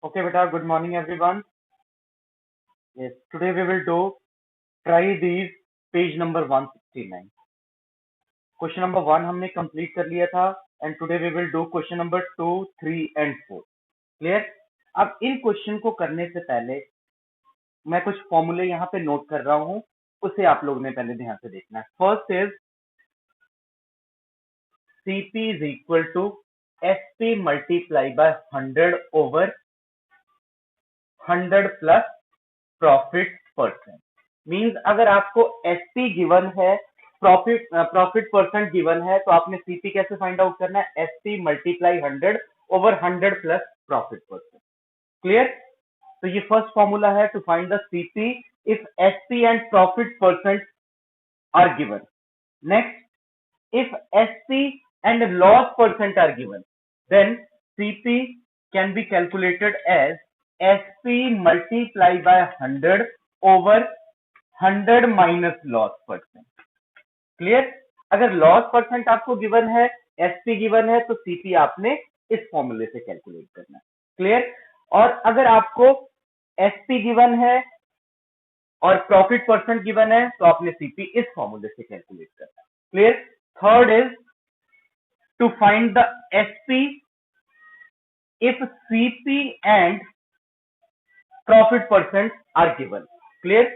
Okay, beta, good morning everyone. Yes, today we will do try these page number 169. Question number 1 हमने complete कर लिया था and today we will do question number 2, 3 and 4. Clear? अब इन question को करने से पहले मैं कुछ फॉर्मूले यहाँ पे नोट कर रहा हूँ, उसे आप लोगों ने पहले ध्यान से देखना है. First is CP is equal to SP multiply by 100 over 100 plus profit percent. Means अगर आपको एसपी गिवन है, प्रॉफिट परसेंट गिवन है, तो आपने सीपी कैसे फाइंड आउट करना है? SP multiply 100 over 100 plus profit percent. Clear? तो ये फर्स्ट फॉर्मूला है to find the CP if SP and profit percent are given. Next, if SP and loss percent are given, then CP can be calculated as SP multiplied by 100 over 100 minus loss percent. Clear? अगर loss percent आपको given है, SP given है, तो CP आपने इस फॉर्मूले से calculate करना है. क्लियर? और अगर आपको SP given है और प्रॉफिट परसेंट गिवन है, तो आपने सीपी इस फॉर्मूले से कैलकुलेट करना है. Clear? Third is to find the SP if CP and profit percent are given. Clear?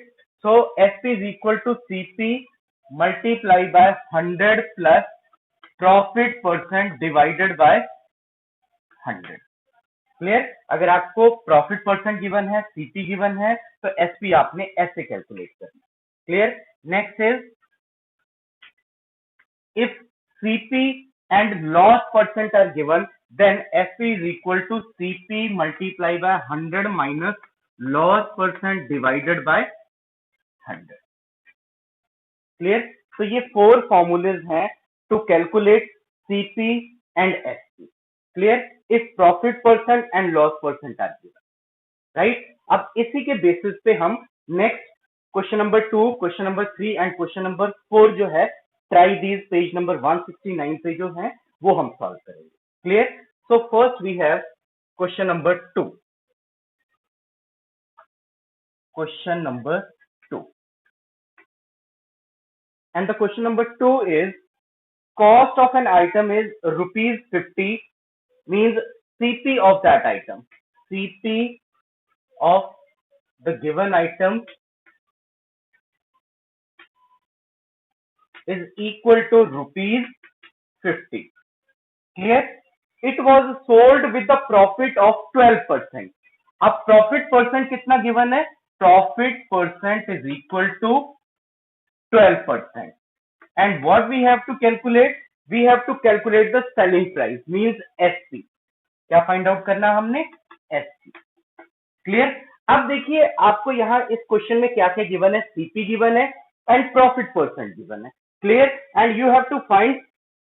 So SP is equal to CP multiply by 100 plus profit percent divided by 100. Clear? अगर आपको profit percent given है, CP given है, तो SP आपने ऐसे calculate करना. Clear? Next is if CP and loss percent are given, then SP is equal to CP multiplied by 100 minus loss percent divided by 100. Clear? तो ये 4 formulas हैं to calculate CP and SP. Clear? If profit percent and loss percent are given. Right? अब इसी के basis पे हम next question number 2, question number 3 and question number 4 जो है ट्राई दीज पेज नंबर 169 पे जो है वो हम सॉल्व करेंगे. Clear? So first we have question number 2. Question number 2 and the question number 2 is cost of an item is ₹50 means CP of that item. CP of the given item is equal to ₹50. Clear? It was sold with the profit of 12%. अब profit percent कितना given है? Profit percent is equal to 12%. And what we have to calculate? We have to calculate the selling price means SP. क्या find out करना हमने? SP. Clear? अब देखिए आपको यहाँ इस क्वेश्चन में क्या क्या गिवन है? सीपी गिवन है एंड प्रॉफिट परसेंट गिवन है. Clear? And you have to find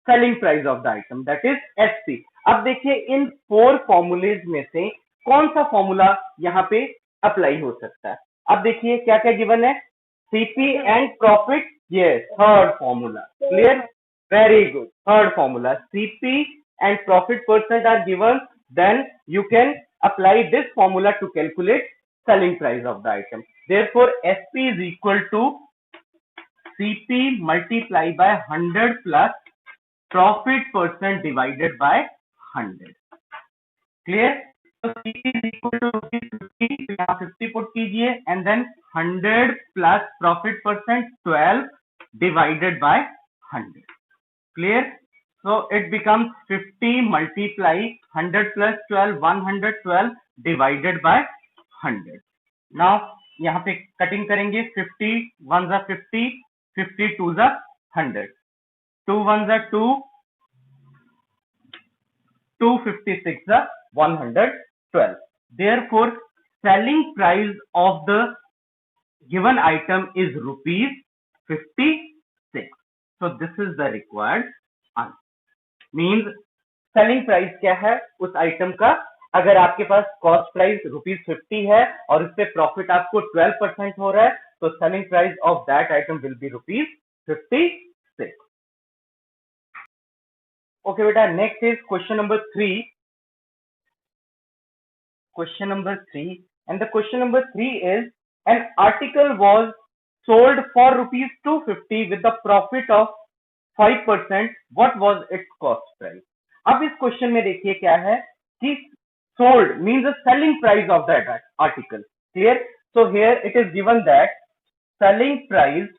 selling price of the item that is SP. अब देखिए इन 4 फॉर्मूलेज में से कौन सा फॉर्मूला यहाँ पे अप्लाई हो सकता है? अब देखिए क्या क्या गिवन है? CP and profit. ये third formula. Clear? Very good. Third formula CP and profit percent are given, then you can apply this formula to calculate selling price of the item. Therefore, SP is equal to CP multiplied by 100 plus profit percent divided by 100. Clear? So CP is equal to 50. यहाँ 50 put कीजिए and then 100 plus profit percent 12 divided by 100. Clear? So it becomes 50 multiply 100 plus 12, 112 divided by 100. Now यहाँ पे cutting करेंगे. 50 1 जा 50, 50 2 जा 100, 2 1 जा 2, 2 56 जा 112. Therefore, selling price of the given item is ₹56. So this is the required answer. Means selling price क्या है उस आइटम का? अगर आपके पास कॉस्ट प्राइस ₹50 है और उस पे प्रॉफिट आपको 12% हो रहा है, तो selling price of that item will be ₹56. Okay बेटा, next is question number 3. question number 3, and the question number 3 is an article was sold for rupees 250 with the profit of 5%. What was its cost price? अब इस question में देखिए क्या है कि sold means the selling price of that article. Clear? So here it is given that selling price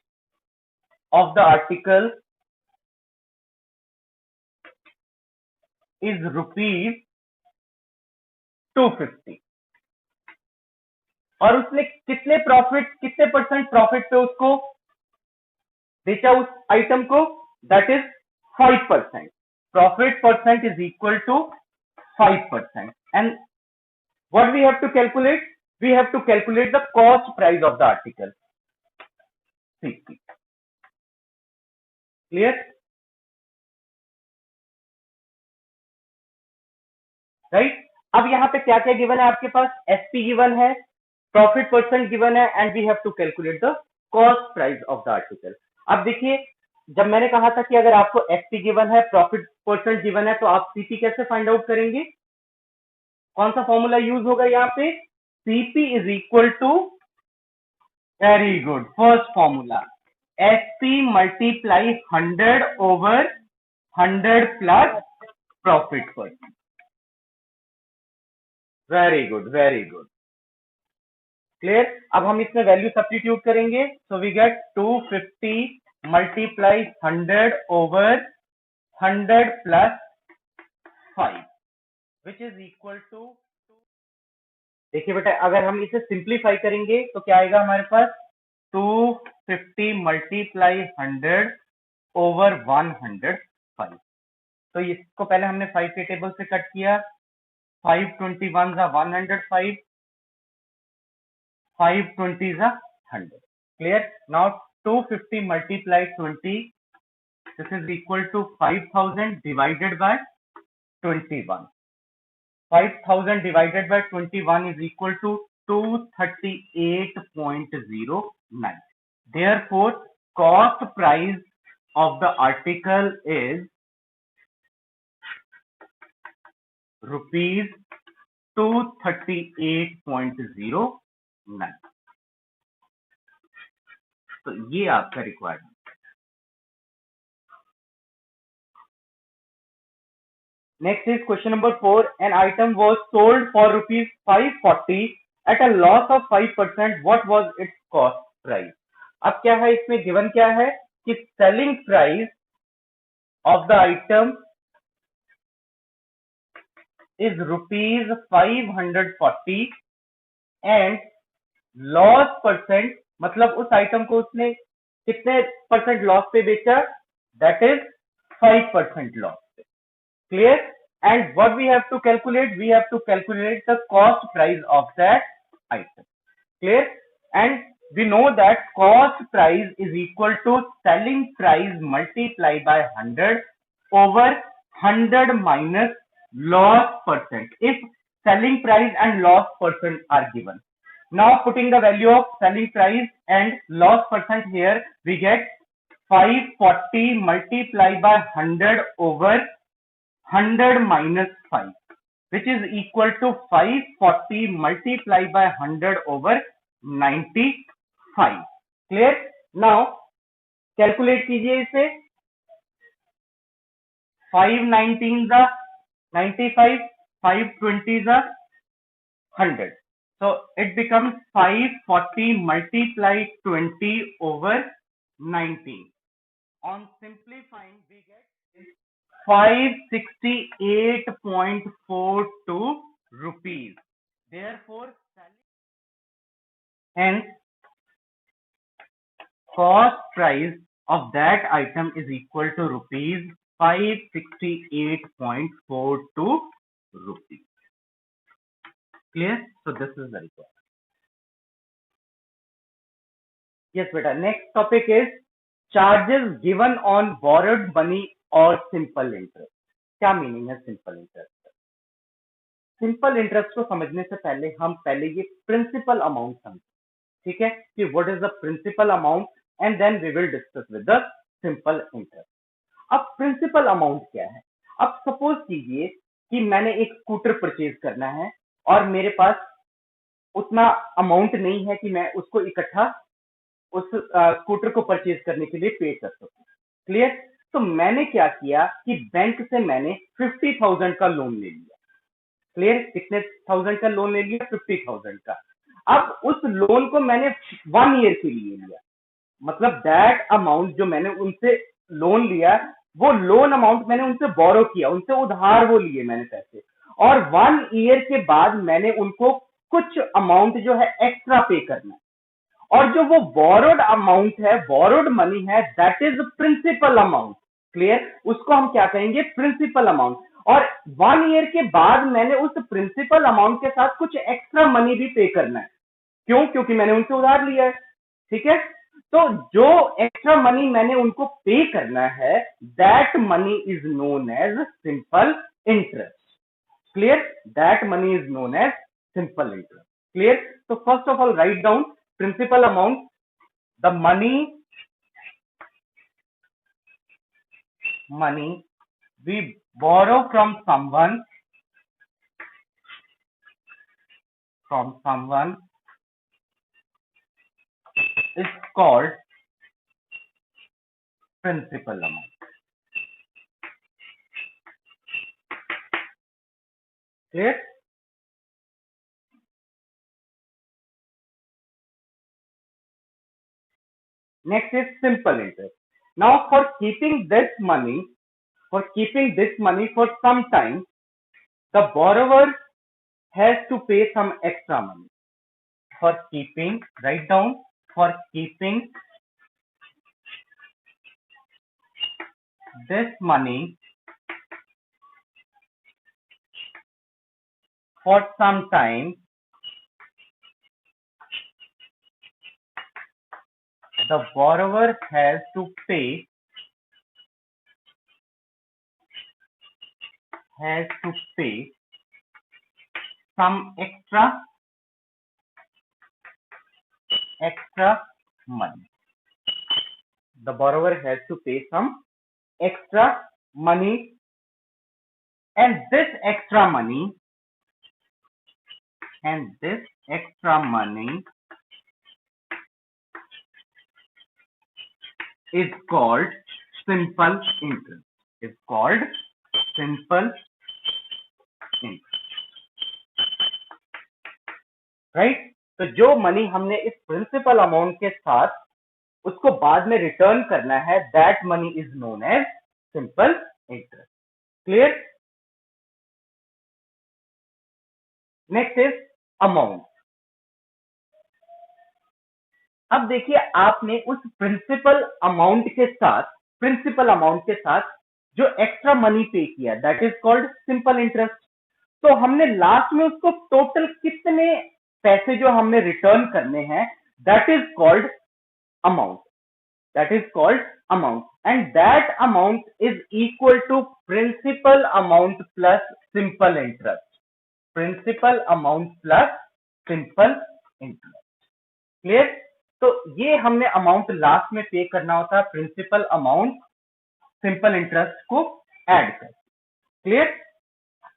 of the article is rupees 250 और उसने कितने परसेंट प्रॉफिट पे उसको बेचा उस आइटम को, that is 5%. Profit percent is equal to 5%. And what we have to calculate? We have to calculate the cost price of the article, CP. Clear? Right. अब यहाँ पे क्या क्या गिवन है आपके पास? SP गिवन है, प्रॉफिट परसेंट गिवन है, and we have to calculate the cost price of the article. अब देखिए, जब मैंने कहा था कि अगर आपको SP गिवन है, प्रॉफिट परसेंट गिवन है, तो आप CP कैसे फाइंड आउट करेंगे? कौन सा फॉर्मूला यूज होगा यहाँ पे? CP is equal to, very good, first formula, SP multiply 100 over 100 plus profit percent. Very good, very good. Clear? अब हम इसमें वैल्यू सब्स्टिट्यूट करेंगे, so we get 250 multiply 100 over 100 plus 5 which is equal to, देखिए बेटा, अगर हम इसे simplify करेंगे तो क्या आएगा हमारे पास? 250 मल्टीप्लाई 100 ओवर 105. तो इसको पहले हमने 5 के टेबल से कट किया. 521 जा 105, 520 जा 100. Clear? Now 250 multiply 20, this is equal to 5000 divided by 21. 5000 divided by 21 is equal to 238.09. Therefore, cost price of the article is rupees 238.09. तो ये आपका requirement. Next is question number 4. An item was sold for rupees 540 at a loss of 5%. What was its cost price? अब क्या है इसमें given क्या है कि selling price of the item is rupees 540 and loss percent, मतलब उस item को उसने कितने परसेंट लॉस पे बेचा? दैट इज 5% लॉस पे. Clear? And what we have to calculate? We have to calculate the cost price of that item. Clear? And we know that cost price is equal to selling price multiplied by 100 over 100 minus loss percent. If selling price and loss percent are given. Now putting the value of selling price and loss percent here, we get 540 multiplied by 100 over 100 minus 5, which is equal to 540 multiplied by 100 over 95. Clear? Now calculate कीजिए इसे. 519 जा 95, 520 जा 100. So it becomes 540 multiplied 20 over 19. On simplifying, we get 568.42 rupees. Therefore, hence cost price of that item is equal to rupees 568.42 rupees. Clear? So this is the requirement. Yes, beta. Next topic is charges given on borrowed money or simple interest. क्या meaning है simple interest? Simple interest को समझने से पहले हम ये principal amount समझें. ठीक है, कि what is the principal amount, and then we will discuss with the simple interest. अब प्रिंसिपल अमाउंट क्या है? अब सपोज कीजिए कि मैंने एक स्कूटर परचेज करना है और मेरे पास उतना अमाउंट नहीं है कि मैं उसको इकट्ठा उस स्कूटर को परचेज करने के लिए पे कर सकूं। क्लियर? तो मैंने क्या किया कि बैंक से मैंने 50,000 का लोन ले लिया। क्लियर? कितने थाउजेंड का लोन ले लिया? 50,000 का। अब उस लोन को मैंने 1 ईयर के लिए लिया, मतलब दैट अमाउंट जो मैंने उनसे लोन लिया, वो लोन अमाउंट मैंने उनसे बोरो किया, उनसे उधार वो लिए मैंने पैसे, और 1 ईयर के बाद मैंने उनको कुछ अमाउंट जो है एक्स्ट्रा पे करना है। और जो वो बोरोड अमाउंट है, बोरोड मनी है, that is principal amount. Clear? उसको हम क्या कहेंगे? Principal amount. और 1 ईयर के बाद मैंने उस प्रिंसिपल अमाउंट के साथ कुछ एक्स्ट्रा मनी भी पे करना है। क्यों? क्योंकि मैंने उनसे उधार लिया है। ठीक है? तो जो एक्स्ट्रा मनी मैंने उनको पे करना है, that money is known as simple interest. Clear? That money is known as simple interest. Clear? तो first of all write down principal amount, the money we borrow from someone is called principal amount. Clear? Next is simple interest. Now for keeping this money for some time, the borrower has to pay some extra money. For keeping, write down, for keeping this money for some time, the borrower has to pay some extra money. The borrower has to pay some extra money, and this extra money is called simple interest. Right? तो जो money हमने इस principal amount के साथ उसको बाद में return करना है, that money is known as simple interest. Clear? Next is amount. अब देखिए, आपने उस प्रिंसिपल अमाउंट के साथ जो एक्स्ट्रा मनी पे किया, that is called simple interest. तो हमने लास्ट में उसको टोटल कितने पैसे जो हमने रिटर्न करने हैं, that is called amount. And that amount is equal to principal amount plus simple interest. Clear? तो ये हमने अमाउंट लास्ट में पे करना होता है, प्रिंसिपल अमाउंट सिंपल इंटरेस्ट को ऐड कर। क्लियर?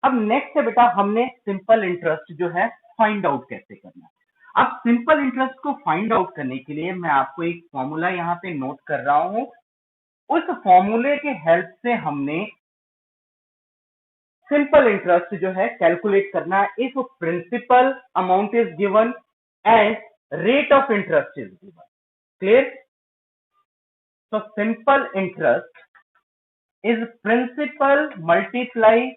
अब नेक्स्ट है बेटा, हमने सिंपल इंटरेस्ट जो है फाइंड आउट कैसे करना है। अब सिंपल इंटरेस्ट को फाइंड आउट करने के लिए मैं आपको एक फॉर्मूला यहाँ पे नोट कर रहा हूं। उस फॉर्मूले के हेल्प से हमने सिंपल इंटरेस्ट जो है कैलकुलेट करना है। If principal amount is given and rate of interest is given. Clear? तो simple interest is principal multiply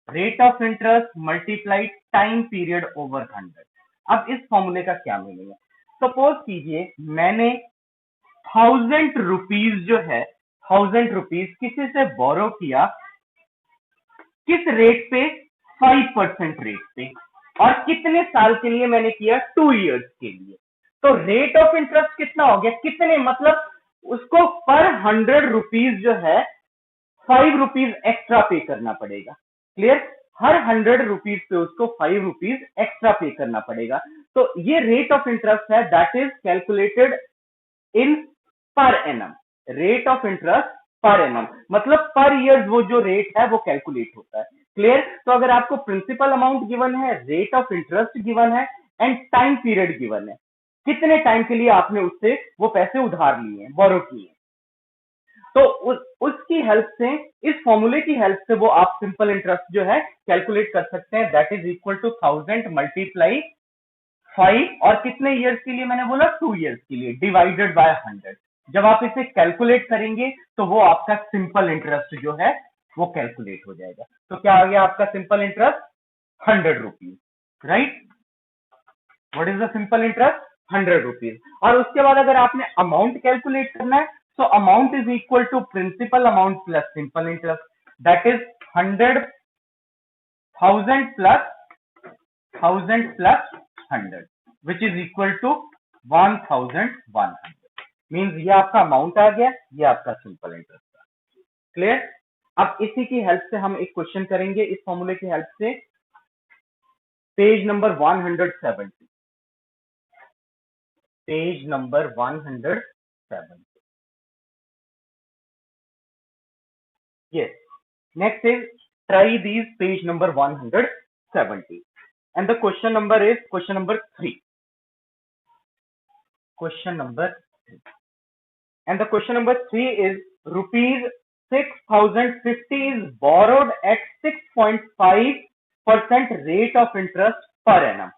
rate of interest multiply time period over 100। अब इस फॉर्मूले का क्या मीनिंग है? सपोज कीजिए मैंने 1000 रुपीज किसी से बोरो किया, किस रेट पे? 5% रेट पे। और कितने साल के लिए मैंने किया? 2 इयर्स के लिए। तो रेट ऑफ इंटरेस्ट कितना हो गया? कितने, मतलब उसको पर 100 रुपीज जो है 5 रुपीज एक्स्ट्रा पे करना पड़ेगा। क्लियर? हर 100 रुपीज पे उसको 5 रुपीज एक्स्ट्रा पे करना पड़ेगा। तो ये रेट ऑफ इंटरेस्ट है, that is calculated in per annum. Rate of interest per annum मतलब पर ईयर वो जो रेट है वो कैलकुलेट होता है। क्लियर। तो अगर आपको प्रिंसिपल अमाउंट गिवन है, रेट ऑफ इंटरेस्ट गिवन है एंड टाइम पीरियड गिवन है, कितने टाइम के लिए आपने उससे वो पैसे उधार लिए हैं, बोरो किए हैं, तो उसकी हेल्प से, इस फॉर्मूले की हेल्प से वो आप सिंपल इंटरेस्ट जो है कैलकुलेट कर सकते हैं। That is equal to 1000 multiply 5 और कितने ईयर्स के लिए मैंने बोला 2 ईयर्स के लिए डिवाइडेड बाय 100। जब आप इसे कैलकुलेट करेंगे तो वो आपका सिंपल इंटरेस्ट जो है वो कैलकुलेट हो जाएगा। तो क्या आ गया आपका simple interest 100 rupees, right. What is the simple interest 100 rupees. और उसके बाद अगर आपने अमाउंट कैलकुलेट करना है तो amount is equal to principal amount plus simple interest, that is 100,000 plus 1000 plus 100 which is equal to 1100। Means ये आपका अमाउंट आ गया, ये आपका सिंपल इंटरेस्ट आ गया। क्लियर। अब इसी की हेल्प से हम एक क्वेश्चन करेंगे, इस फॉर्मूले की हेल्प से। Page number 170, page number 170। Yes. Next is try these, page number 170. And the question number is question number 3. Question number 3. And the question number 3 is rupees 6050 is borrowed at 6.5% rate of interest per annum.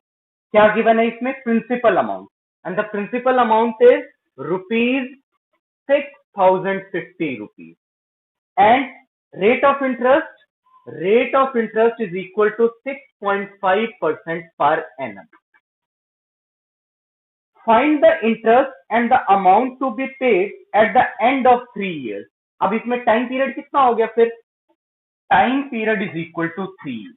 क्या given है इसमें? Principal amount. And the principal amount is rupees 6050 rupees. And rate of interest is equal to 6.5% per annum. Find the interest and the amount to be paid at the end of 3 years. अब इसमें time period कितना हो गया फिर? Time period is equal to 3 years.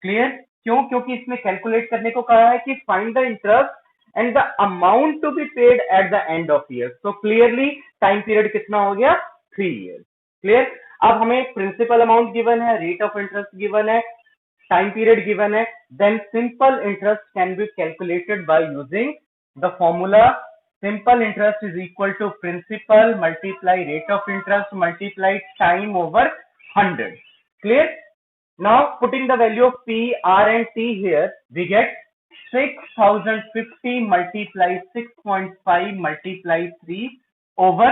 Clear. क्यों? क्योंकि इसमें calculate करने को कहा है कि find the interest and the amount to be paid at the end of year. तो क्लियरली टाइम पीरियड कितना हो गया? 3 years. क्लियर। अब हमें प्रिंसिपल अमाउंट गिवन है, रेट ऑफ इंटरेस्ट गिवन है, टाइम पीरियड गिवन है, then simple interest can be calculated by using the formula simple interest is equal to principal multiply rate of interest multiply time over 100. Clear. Now putting the value of P, R and T here, we get 6050 multiply 6.5 multiply 3 over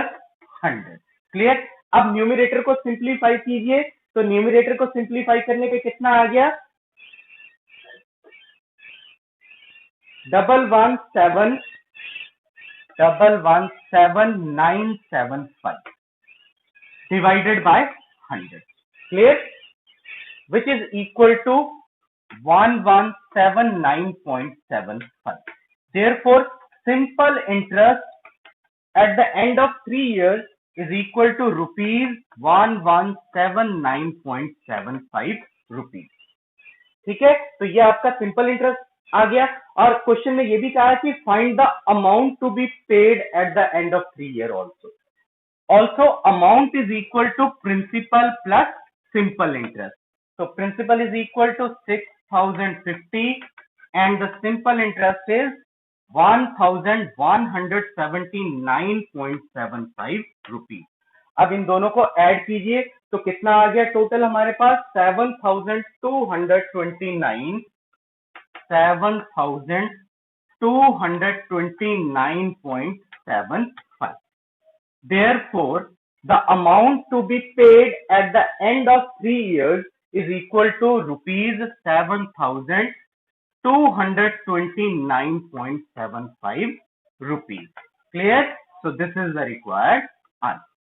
100. Clear. अब numerator को simplify कीजिए, तो numerator को simplify करने पे कितना आ गया? 117,975 divided by 100. Clear? Which is equal to 1179.75. Therefore, simple interest at the end of 3 years is equal to rupees 1179.75 rupees. ठीक है। तो ये आपका सिंपल इंटरेस्ट आ गया। और क्वेश्चन में ये भी कहा है कि find the amount to be paid at the end of 3 year also amount is equal to principal plus simple interest. So principal is equal to 6050 and the simple interest is 1179.75 rupees. अब इन दोनों को add कीजिए तो कितना आ गया total हमारे पास? 7,229.75. Therefore, the amount to be paid at the end of 3 years is equal to rupees 7,229.75 rupees. Clear? So this is the required answer.